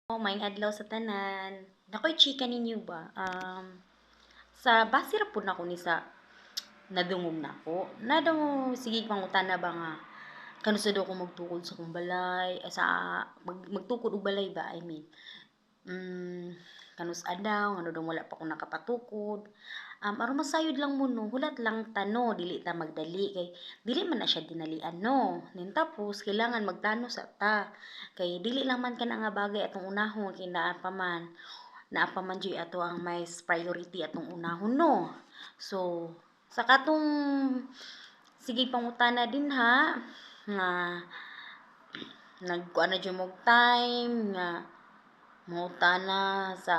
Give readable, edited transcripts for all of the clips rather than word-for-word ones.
Maayong adlaw sa tanan. Nakoy chika ninyo ba? Sa basir po na ko ni sa nadungog na ko. Sige pangutana ba nga kanusad ako magtukod sa kong balay, magtukod og balay ba, I mean. Mm, kanus adaw, ano daw wala pa ko nakapatukod. Aron masayod lang mo no, hulat lang tano, dili ta magdali kay dili man na siya dinalian no. Nin tapos kailangan magtano sa ta. Kay dili lang man kana nga bagay atong unahon kay naa pa man jud ato ang mais priority atong unahon no. So sa katong sige pangutana din ha nga nagkuan na jud mog time nga mangutana sa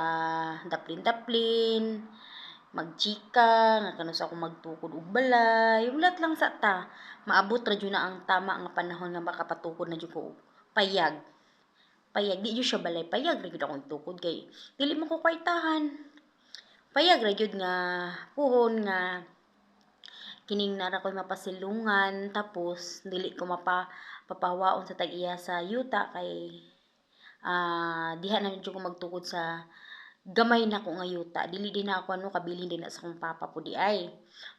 daplin-daplin, magchika, nga kanus ako magtukod og balay, ulat lang sa ta. Maabot ra jud na ang tama nga panahon nga makapatukod na jud ko og payag. Payag di jud siya balay, payag ra jud akong itukod kay dili man ko kwartahan. Payag ra jud nga puhon nga kining nara ko'y mapasilungan tapos dili ko papawaon sa tag-iya sa yuta kay diha na jud ko magtukod sa gamay na ko nga yuta. Dili din na ako ano kabilin din na sa akong papa po di ay.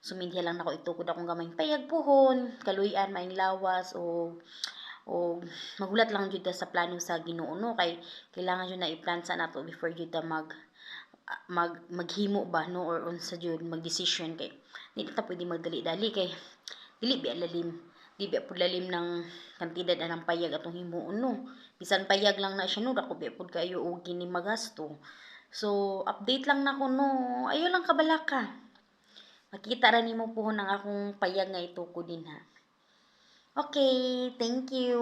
Sumindya lang nako itukod akong gamay payag puhon, kaluy-an maing lawas o magulat lang jud ta sa plano sa Ginoo no kay kailangan jud na i-plan sa nato before jud ta maghimo ba no or unsa jud magdesisyon kay dili ta pwede magdali-dali kay dili biya lalim di biya pud lalim ng kantidad anang payag atong himuon no bisan payag lang na siya no dako biya pud kayo og kini magasto so update lang nako no ayo lang kabalaka makita ra nimo pohon ang akong payag nga itukod din ha okay thank you